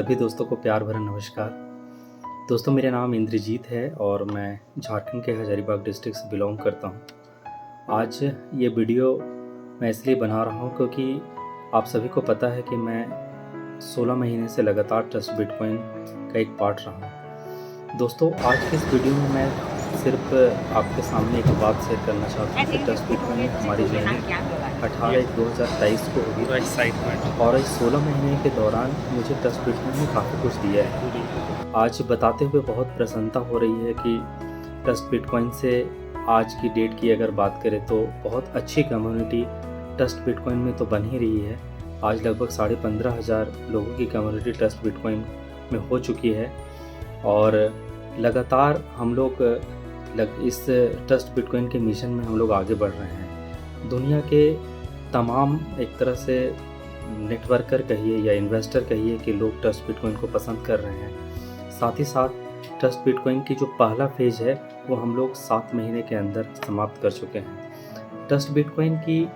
सभी दोस्तों को प्यार भरा नमस्कार। दोस्तों, मेरा नाम इंद्रजीत है और मैं झारखंड के हजारीबाग डिस्ट्रिक्ट से बिलोंग करता हूँ। आज ये वीडियो मैं इसलिए बना रहा हूँ क्योंकि आप सभी को पता है कि मैं 16 महीने से लगातार ट्रस्ट बिटकॉइन का एक पार्ट रहा हूँ। दोस्तों, आज के इस वीडियो में मैं सिर्फ आपके सामने एक बात शेयर करना चाहता हूँ कि ट्रस्ट बिटकॉइन में हमारी जर्नी 18/1/2023 को होगी और इस 16 महीने के दौरान मुझे ट्रस्ट बिटकॉइन ने काफ़ी कुछ दिया है। आज बताते हुए बहुत प्रसन्नता हो रही है कि ट्रस्ट बिटकॉइन से आज की डेट की अगर बात करें तो बहुत अच्छी कम्युनिटी ट्रस्ट बिटकॉइन में तो बन ही रही है। आज लगभग 15,500 लोगों की कम्युनिटी ट्रस्ट बिटकॉइन में हो चुकी है और लगातार हम लोग इस ट्रस्ट बिटकॉइन के मिशन में हम लोग आगे बढ़ रहे हैं। दुनिया के तमाम एक तरह से नेटवर्कर कहिए या इन्वेस्टर कहिए कि लोग ट्रस्ट बिटकॉइन को पसंद कर रहे हैं। साथ ही साथ ट्रस्ट बिटकॉइन की जो पहला फेज है वो हम लोग 7 महीने के अंदर समाप्त कर चुके हैं। ट्रस्ट बिटकॉइन की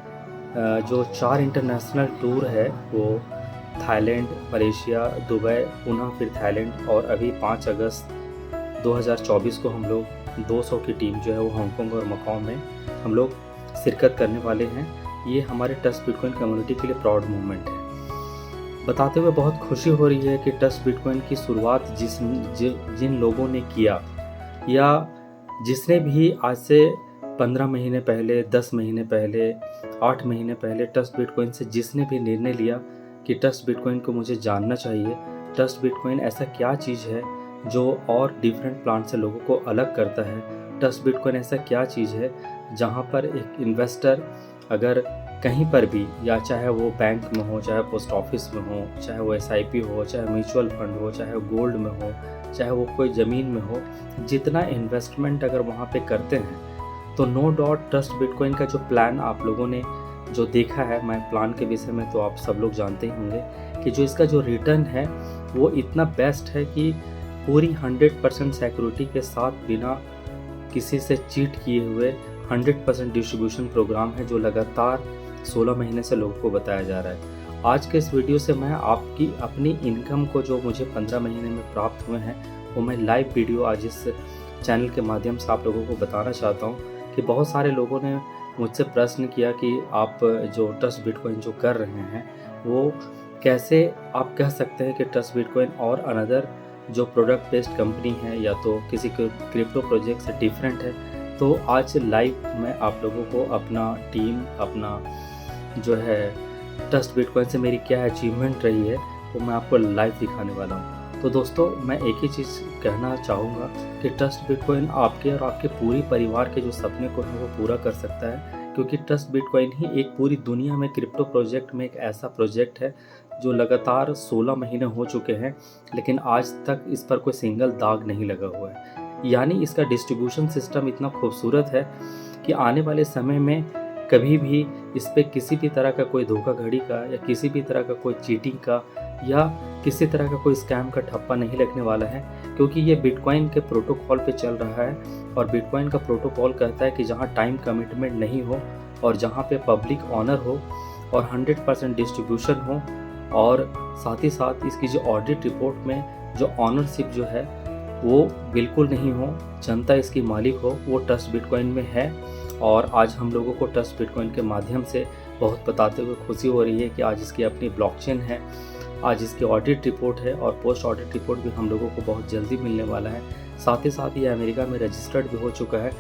जो 4 इंटरनेशनल टूर है वो थाईलैंड, मलेशिया, दुबई, पुनः फिर थाईलैंड और अभी 5 अगस्त 2024 को हम लोग 200 की टीम जो है वो हांगकांग और मकाओ में हम लोग शिरकत करने वाले हैं। ये हमारे ट्रस्ट बिटकॉइन कम्युनिटी के लिए प्राउड मोमेंट है। बताते हुए बहुत खुशी हो रही है कि ट्रस्ट बिटकॉइन की शुरुआत जिन लोगों ने किया या जिसने भी आज से 15 महीने पहले, 10 महीने पहले, 8 महीने पहले ट्रस्ट बिटकॉइन से जिसने भी निर्णय लिया कि ट्रस्ट बिटकॉइन को मुझे जानना चाहिए, ट्रस्ट बिटकॉइन ऐसा क्या चीज़ है जो और डिफरेंट प्लांट से लोगों को अलग करता है, ट्रस्ट बिटकॉइन ऐसा क्या चीज़ है जहाँ पर एक इन्वेस्टर अगर कहीं पर भी, या चाहे वो बैंक में हो, चाहे पोस्ट ऑफिस में हो, चाहे वो SIP हो, चाहे म्यूचुअल फंड हो, चाहे वो गोल्ड में हो, चाहे वो कोई ज़मीन में हो, जितना इन्वेस्टमेंट अगर वहाँ पे करते हैं तो नो डाउट ट्रस्ट बिटकॉइन का जो प्लान आप लोगों ने जो देखा है, मैं प्लान के विषय में तो आप सब लोग जानते ही होंगे कि जो इसका जो रिटर्न है वो इतना बेस्ट है कि पूरी 100% सिक्योरिटी के साथ बिना किसी से चीट किए हुए 100% डिस्ट्रीब्यूशन प्रोग्राम है जो लगातार 16 महीने से लोगों को बताया जा रहा है। आज के इस वीडियो से मैं आपकी अपनी इनकम को जो मुझे 15 महीने में प्राप्त हुए हैं वो मैं लाइव वीडियो आज इस चैनल के माध्यम से आप लोगों को बताना चाहता हूँ कि बहुत सारे लोगों ने मुझसे प्रश्न किया कि आप जो ट्रस्ट बिटकॉइन जो कर रहे हैं वो कैसे आप कह सकते हैं कि ट्रस्ट बिटकॉइन और अनदर जो प्रोडक्ट बेस्ड कंपनी है या तो किसी क्रिप्टो प्रोजेक्ट से डिफरेंट है। तो आज लाइव मैं आप लोगों को अपना टीम, अपना जो है ट्रस्ट बिटकॉइन से मेरी क्या अचीवमेंट रही है वो मैं आपको लाइव दिखाने वाला हूँ। तो दोस्तों, मैं एक ही चीज़ कहना चाहूँगा कि ट्रस्ट बिटकॉइन आपके और आपके पूरी परिवार के जो सपने को है वो पूरा कर सकता है, क्योंकि ट्रस्ट बिटकॉइन ही एक पूरी दुनिया में क्रिप्टो प्रोजेक्ट में एक ऐसा प्रोजेक्ट है जो लगातार 16 महीने हो चुके हैं लेकिन आज तक इस पर कोई सिंगल दाग नहीं लगा हुआ है। यानी इसका डिस्ट्रीब्यूशन सिस्टम इतना खूबसूरत है कि आने वाले समय में कभी भी इस पर किसी भी तरह का कोई धोखाधड़ी का या किसी भी तरह का कोई चीटिंग का या किसी तरह का कोई स्कैम का ठप्पा नहीं लगने वाला है, क्योंकि ये बिटकॉइन के प्रोटोकॉल पे चल रहा है और बिटकॉइन का प्रोटोकॉल कहता है कि जहाँ टाइम कमिटमेंट नहीं हो और जहाँ पे पब्लिक ऑनर हो और 100% डिस्ट्रीब्यूशन हो और साथ ही साथ इसकी जो ऑडिट रिपोर्ट में जो ऑनरशिप जो है वो बिल्कुल नहीं हो, जनता इसकी मालिक हो, वो ट्रस्ट बिटकॉइन में है। और आज हम लोगों को ट्रस्ट बिटकॉइन के माध्यम से बहुत बताते हुए खुशी हो रही है कि आज इसकी अपनी ब्लॉकचेन है, आज इसकी ऑडिट रिपोर्ट है और पोस्ट ऑडिट रिपोर्ट भी हम लोगों को बहुत जल्दी मिलने वाला है। साथ ही साथ ये अमेरिका में रजिस्टर्ड भी हो चुका है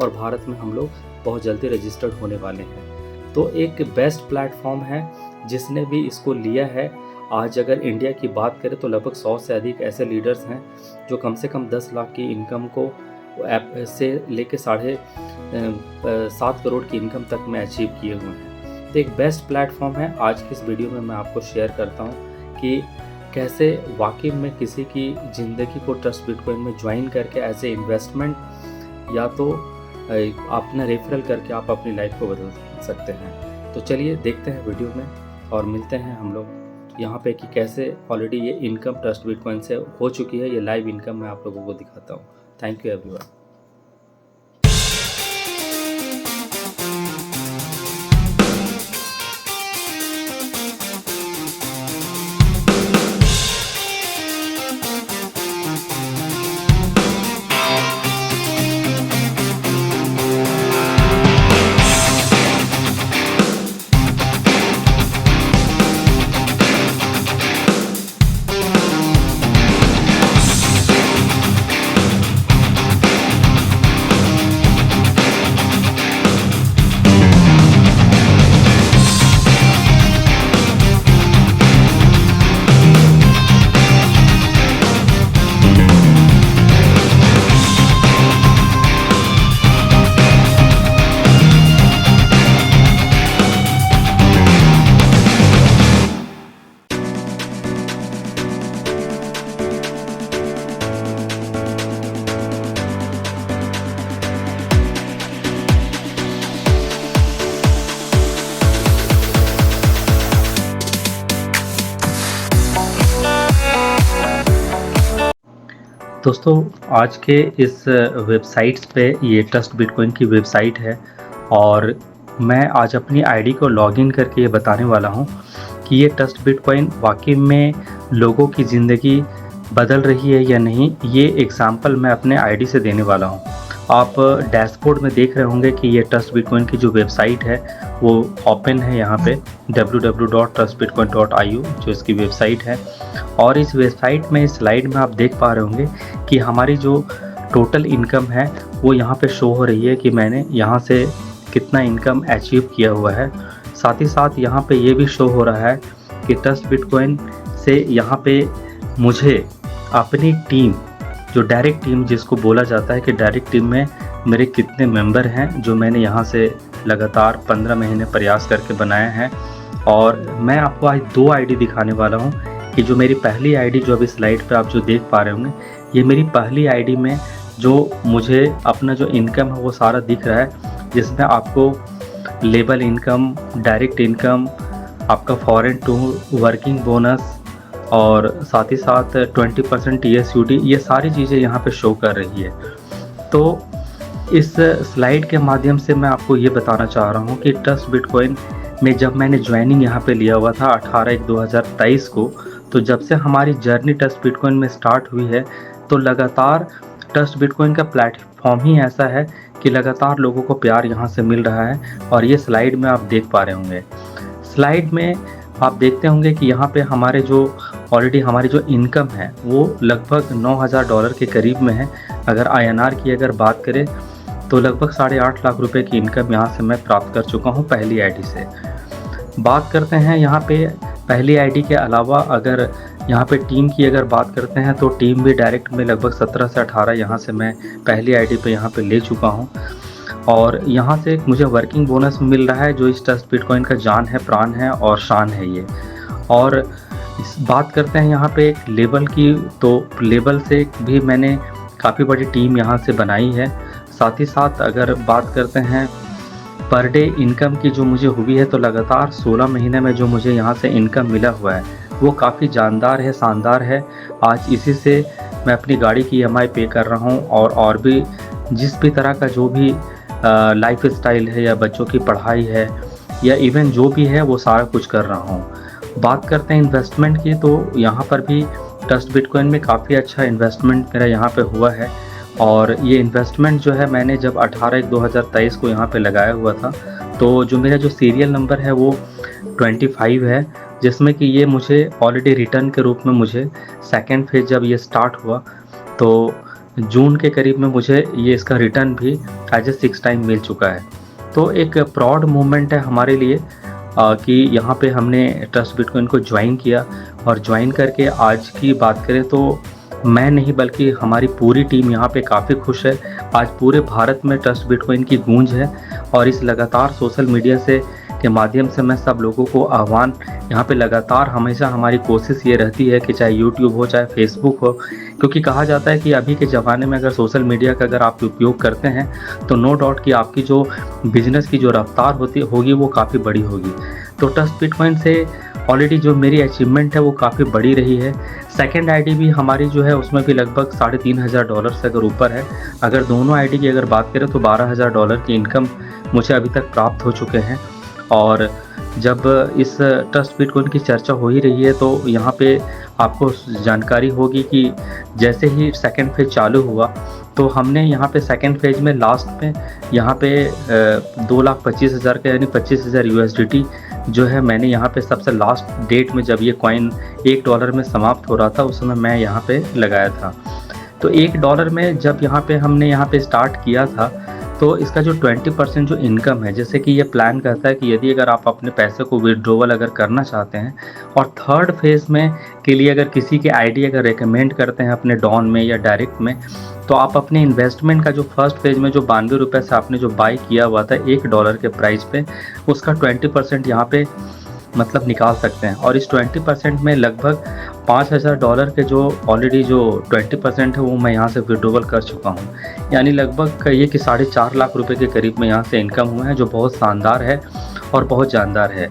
और भारत में हम लोग बहुत जल्दी रजिस्टर्ड होने वाले हैं। तो एक बेस्ट प्लेटफॉर्म है जिसने भी इसको लिया है। आज अगर इंडिया की बात करें तो लगभग 100 से अधिक ऐसे लीडर्स हैं जो कम से कम 10 लाख की इनकम को ऐप से लेके 7.5 करोड़ की इनकम तक में अचीव किए हुए हैं। तो एक बेस्ट प्लेटफॉर्म है। आज की इस वीडियो में मैं आपको शेयर करता हूँ कि कैसे वाकई में किसी की ज़िंदगी को ट्रस्ट बिटकॉइन में ज्वाइन करके एज ए इन्वेस्टमेंट या तो अपना रेफरल करके आप अपनी लाइफ को बदल सकते हैं। तो चलिए देखते हैं वीडियो में और मिलते हैं हम लोग यहाँ पे कि कैसे ऑलरेडी ये इनकम ट्रस्ट बिटकॉइन से हो चुकी है। ये लाइव इनकम मैं आप लोगों को दिखाता हूँ। Thank you everyone. दोस्तों आज के इस वेबसाइट्स पे ये ट्रस्ट बिटकॉइन की वेबसाइट है और मैं आज अपनी आईडी को लॉगिन करके ये बताने वाला हूँ कि ये ट्रस्ट बिटकॉइन वाकई में लोगों की ज़िंदगी बदल रही है या नहीं। ये एग्जांपल मैं अपने आईडी से देने वाला हूँ। आप डैशबोर्ड में देख रहे होंगे कि ये ट्रस्ट बिटकॉइन की जो वेबसाइट है वो ओपन है यहाँ पे www.trustbitcoin.io जो इसकी वेबसाइट है। और इस वेबसाइट में इस स्लाइड में आप देख पा रहे होंगे कि हमारी जो टोटल इनकम है वो यहाँ पे शो हो रही है कि मैंने यहाँ से कितना इनकम अचीव किया हुआ है। साथ ही साथ यहाँ पे ये भी शो हो रहा है कि ट्रस्ट बिटकॉइन से यहाँ पे मुझे अपनी टीम, जो डायरेक्ट टीम जिसको बोला जाता है कि डायरेक्ट टीम में मेरे कितने मेंबर हैं, जो मैंने यहाँ से लगातार 15 महीने प्रयास करके बनाए हैं। और मैं आपको आज 2 आईडी दिखाने वाला हूँ कि जो मेरी पहली आईडी जो अभी स्लाइड पे आप जो देख पा रहे होंगे, ये मेरी पहली आईडी में जो मुझे अपना जो इनकम है वो सारा दिख रहा है, जिसमें आपको लेबल इनकम, डायरेक्ट इनकम, आपका फॉरेन टूर, वर्किंग बोनस और साथ ही साथ 20% TSUD, ये सारी चीज़ें यहाँ पे शो कर रही है। तो इस स्लाइड के माध्यम से मैं आपको ये बताना चाह रहा हूँ कि ट्रस्ट बिटकॉइन में जब मैंने ज्वाइनिंग यहाँ पे लिया हुआ था 18/1/2023 को, तो जब से हमारी जर्नी ट्रस्ट बिटकॉइन में स्टार्ट हुई है तो लगातार ट्रस्ट बिटकॉइन का प्लेटफॉर्म ही ऐसा है कि लगातार लोगों को प्यार यहाँ से मिल रहा है। और ये स्लाइड में आप देख पा रहे होंगे, स्लाइड में आप देखते होंगे कि यहाँ पे हमारे जो ऑलरेडी हमारी जो इनकम है वो लगभग $9,000 के करीब में है। अगर INR की अगर बात करें तो लगभग 8.5 लाख रुपए की इनकम यहाँ से मैं प्राप्त कर चुका हूँ पहली आईडी से। बात करते हैं यहाँ पे पहली आईडी के अलावा अगर यहाँ पे टीम की अगर बात करते हैं तो टीम भी डायरेक्ट में लगभग 17 से 18 यहाँ से मैं पहली आईडी पे यहाँ पे ले चुका हूँ। और यहाँ से मुझे वर्किंग बोनस मिल रहा है जो इस ट्रस्ट बिटकॉइन का जान है, प्राण है और शान है ये। और इस बात करते हैं यहाँ पे एक लेबल की, तो लेबल से भी मैंने काफ़ी बड़ी टीम यहाँ से बनाई है। साथ ही साथ अगर बात करते हैं पर डे इनकम की जो मुझे हुई है, तो लगातार 16 महीने में जो मुझे यहाँ से इनकम मिला हुआ है वो काफ़ी जानदार है, शानदार है। आज इसी से मैं अपनी गाड़ी की EMI पे कर रहा हूँ और भी जिस भी तरह का जो भी लाइफ स्टाइल है या बच्चों की पढ़ाई है या इवन जो भी है वो सारा कुछ कर रहा हूँ। बात करते हैं इन्वेस्टमेंट की, तो यहाँ पर भी ट्रस्ट बिटकॉइन में काफ़ी अच्छा इन्वेस्टमेंट मेरा यहाँ पे हुआ है। और ये इन्वेस्टमेंट जो है मैंने जब 18/1/2023 को यहाँ पे लगाया हुआ था, तो जो मेरा जो सीरियल नंबर है वो 25 है, जिसमें कि ये मुझे ऑलरेडी रिटर्न के रूप में मुझे सेकेंड फेज जब ये स्टार्ट हुआ तो जून के करीब में मुझे ये इसका रिटर्न भी एज ए 6 टाइम मिल चुका है। तो एक प्राउड मोमेंट है हमारे लिए कि यहाँ पे हमने ट्रस्ट बिटकॉइन को ज्वाइन किया। और ज्वाइन करके आज की बात करें तो मैं नहीं बल्कि हमारी पूरी टीम यहाँ पे काफ़ी खुश है। आज पूरे भारत में ट्रस्ट बिटकॉइन की गूंज है और इस लगातार सोशल मीडिया से के माध्यम से मैं सब लोगों को आह्वान यहाँ पे लगातार हमेशा हमारी कोशिश ये रहती है कि चाहे यूट्यूब हो चाहे फेसबुक हो, क्योंकि कहा जाता है कि अभी के ज़माने में अगर सोशल मीडिया का अगर आप उपयोग करते हैं तो नो डाउट कि आपकी जो बिज़नेस की जो रफ्तार होगी वो काफ़ी बड़ी होगी। तो ट्रस्ट बिटकॉइन से ऑलरेडी जो मेरी अचीवमेंट है वो काफ़ी बड़ी रही है। सेकेंड आईडी भी हमारी जो है उसमें भी लगभग $3,500 से अगर ऊपर है। अगर दोनों आईडी की अगर बात करें तो $12,000 की इनकम मुझे अभी तक प्राप्त हो चुके हैं। और जब इस ट्रस्ट बिटकॉइन की चर्चा हो ही रही है तो यहाँ पे आपको जानकारी होगी कि जैसे ही सेकेंड फेज चालू हुआ तो हमने यहाँ पे सेकेंड फेज में लास्ट में यहाँ पे 2,25,000 का यानी 25,000 USDT जो है मैंने यहाँ पे सबसे लास्ट डेट में जब ये कॉइन $1 में समाप्त हो रहा था उस समय मैं यहाँ पे लगाया था। तो $1 में जब यहाँ पे हमने यहाँ पे स्टार्ट किया था तो इसका जो 20% जो इनकम है, जैसे कि ये प्लान कहता है कि यदि अगर आप अपने पैसे को विड्रॉवल अगर करना चाहते हैं और थर्ड फेज़ में के लिए अगर किसी के आईडी अगर रेकमेंड करते हैं अपने डॉन में या डायरेक्ट में, तो आप अपने इन्वेस्टमेंट का जो फर्स्ट फेज में जो ₹92 से आपने जो बाई किया हुआ था $1 के प्राइस पे, उसका 20% यहाँ पे मतलब निकाल सकते हैं। और इस 20% में लगभग $5,000 के जो ऑलरेडी जो 20% है वो मैं यहाँ से विड्रॉवल कर चुका हूँ। यानी लगभग कहिए कि 4.5 लाख रुपए के करीब में यहाँ से इनकम हुआ है, जो बहुत शानदार है और बहुत जानदार है।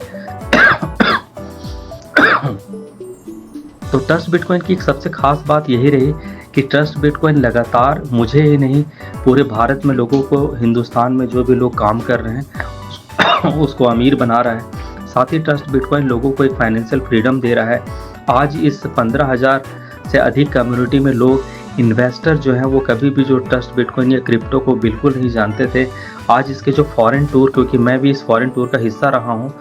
तो ट्रस्ट बिटकॉइन की एक सबसे खास बात यही रही कि ट्रस्ट बिटकॉइन लगातार मुझे ही नहीं, पूरे भारत में लोगों को, हिंदुस्तान में जो भी लोग काम कर रहे हैं उसको अमीर बना रहा है। साथ ही ट्रस्ट बिटकॉइन लोगों को एक फाइनेंशियल फ्रीडम दे रहा है। आज इस 15,000 से अधिक कम्युनिटी में लोग, इन्वेस्टर जो हैं वो कभी भी जो ट्रस्ट बिटकॉइन या क्रिप्टो को बिल्कुल नहीं जानते थे। आज इसके जो फॉरेन टूर, क्योंकि मैं भी इस फॉरेन टूर का हिस्सा रहा हूँ,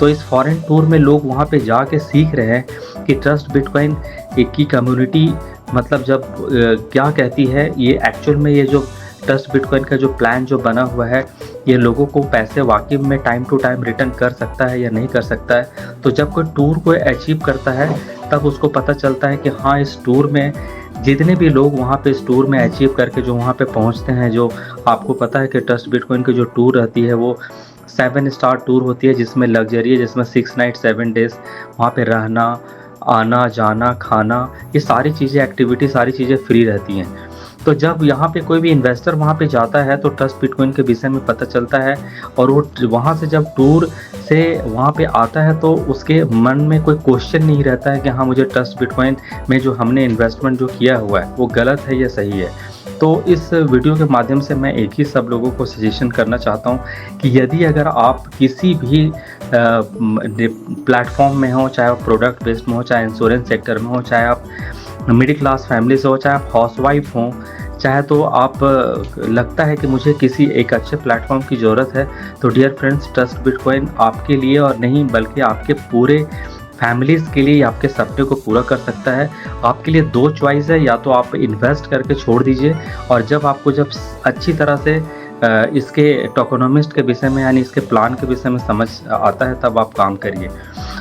तो इस फॉरेन टूर में लोग वहाँ पे जाके सीख रहे हैं कि ट्रस्ट बिटकॉइन की कम्युनिटी मतलब जब क्या कहती है, ये एक्चुअल में ये जो ट्रस्ट बिटकॉइन का जो प्लान जो बना हुआ है, ये लोगों को पैसे वाकई में टाइम टू टाइम रिटर्न कर सकता है या नहीं कर सकता है। तो जब कोई टूर को अचीव करता है तब उसको पता चलता है कि हाँ, इस टूर में जितने भी लोग वहाँ पे इस टूर में अचीव करके जो वहाँ पे पहुँचते हैं, जो आपको पता है कि ट्रस्ट बिटकॉइन की जो टूर रहती है वो 7 स्टार टूर होती है, जिसमें लग्जरी है, जिसमें 6 नाइट 7 डेज़ वहाँ पे रहना, आना जाना, खाना, ये सारी चीज़ें, एक्टिविटी, सारी चीज़ें फ्री रहती हैं। तो जब यहाँ पे कोई भी इन्वेस्टर वहाँ पे जाता है तो ट्रस्ट बिटकॉइन के विषय में पता चलता है, और वो वहाँ से जब टूर से वहाँ पे आता है तो उसके मन में कोई क्वेश्चन नहीं रहता है कि हाँ, मुझे ट्रस्ट बिटकॉइन में जो हमने इन्वेस्टमेंट जो किया हुआ है वो गलत है या सही है। तो इस वीडियो के माध्यम से मैं एक ही सब लोगों को सजेशन करना चाहता हूँ कि यदि अगर आप किसी भी प्लेटफॉर्म में हो, चाहे आप प्रोडक्ट बेस्ड में हो, चाहे इंश्योरेंस सेक्टर में हो, चाहे आप मिडिल क्लास फैमिली से हो, चाहे आप हाउसवाइफ हो, चाहे तो आप लगता है कि मुझे किसी एक अच्छे प्लेटफॉर्म की ज़रूरत है, तो डियर फ्रेंड्स, ट्रस्ट बिटकॉइन आपके लिए और नहीं बल्कि आपके पूरे फैमिलीज़ के लिए आपके सपने को पूरा कर सकता है। आपके लिए 2 चॉइस है, या तो आप इन्वेस्ट करके छोड़ दीजिए, और जब अच्छी तरह से इसके टोकोनोमिस्ट के विषय में यानी इसके प्लान के विषय में समझ आता है तब आप काम करिए।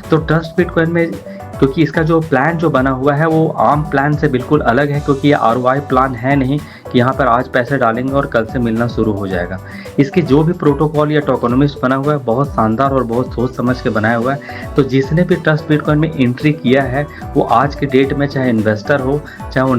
तो ट्रस्ट बिटकॉइन में क्योंकि इसका जो प्लान जो बना हुआ है वो आम प्लान से बिल्कुल अलग है, क्योंकि ये ROI प्लान है नहीं कि यहाँ पर आज पैसे डालेंगे और कल से मिलना शुरू हो जाएगा। इसकी जो भी प्रोटोकॉल या टोकोनोमिस्ट बना हुआ है बहुत शानदार और बहुत सोच समझ के बनाया हुआ है। तो जिसने भी ट्रस्ट बिटकॉइन में एंट्री किया है वो आज के डेट में, चाहे इन्वेस्टर हो चाहे वो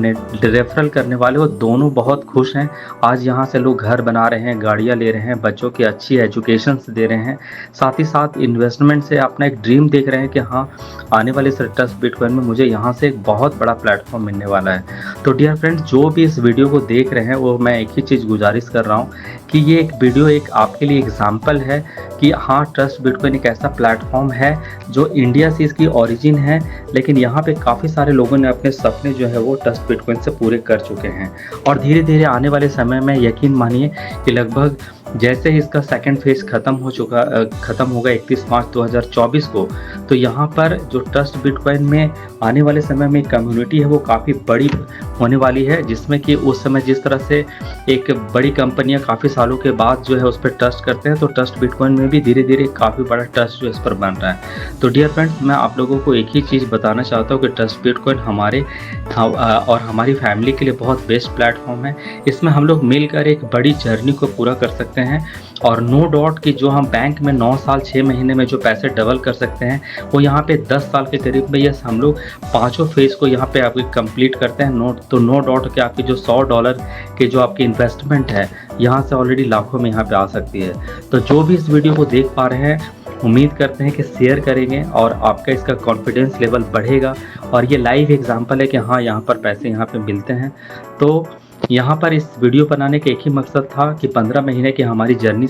रेफरल करने वाले हो, दोनों बहुत खुश हैं। आज यहाँ से लोग घर बना रहे हैं, गाड़ियाँ ले रहे हैं, बच्चों की अच्छी एजुकेशन दे रहे हैं, साथ ही साथ इन्वेस्टमेंट से अपना एक ड्रीम देख रहे हैं कि हाँ, आने वाले ट्रस्ट बिटकॉइन में मुझे यहाँ से एक बहुत बड़ा प्लेटफॉर्म मिलने वाला है। तो डियर फ्रेंड्स, जो भी इस वीडियो को देख रहे हैं वो मैं एक ही चीज़ गुजारिश कर रहा हूँ कि ये एक वीडियो एक आपके लिए एग्जाम्पल है कि हाँ, ट्रस्ट बिटकॉइन एक ऐसा प्लेटफॉर्म है जो इंडिया से इसकी ओरिजिन है, लेकिन यहाँ पे काफ़ी सारे लोगों ने अपने सपने जो है वो ट्रस्ट बिटकॉइन से पूरे कर चुके हैं। और धीरे धीरे आने वाले समय में यकीन मानिए कि लगभग जैसे ही इसका सेकंड फेज खत्म होगा 31 मार्च 2024 को, तो यहाँ पर जो ट्रस्ट बिटकॉइन में आने वाले समय में कम्युनिटी है वो काफ़ी बड़ी होने वाली है, जिसमें कि उस समय जिस तरह से एक बड़ी कंपनियां काफ़ी सालों के बाद जो है उस पर ट्रस्ट करते हैं, तो ट्रस्ट बिटकॉइन में भी धीरे धीरे काफ़ी बड़ा ट्रस्ट जो इस पर बन रहा है। तो डियर फ्रेंड्स, मैं आप लोगों को एक ही चीज़ बताना चाहता हूँ कि ट्रस्ट बिटकॉइन हमारे और हमारी फैमिली के लिए बहुत बेस्ट प्लेटफॉर्म है। इसमें हम लोग मिलकर एक बड़ी जर्नी को पूरा कर सकते हैं, और नो डाउट कि जो हम बैंक में 9 साल 6 महीने में जो पैसे डबल कर सकते हैं वो यहाँ पे 10 साल के करीब में यस हम लोग 5 फेज को यहाँ पे आपके कंप्लीट करते हैं। नो डाउट कि आपकी जो $100 के जो आपकी इन्वेस्टमेंट है यहाँ से ऑलरेडी लाखों में यहाँ पे आ सकती है। तो जो भी इस वीडियो को देख पा रहे हैं, उम्मीद करते हैं कि शेयर करेंगे और आपका इसका कॉन्फिडेंस लेवल बढ़ेगा, और ये लाइव एग्जांपल है कि हाँ, यहाँ पर पैसे यहाँ पे मिलते हैं। तो यहाँ पर इस वीडियो बनाने का एक ही मकसद था कि 15 महीने की हमारी जर्नी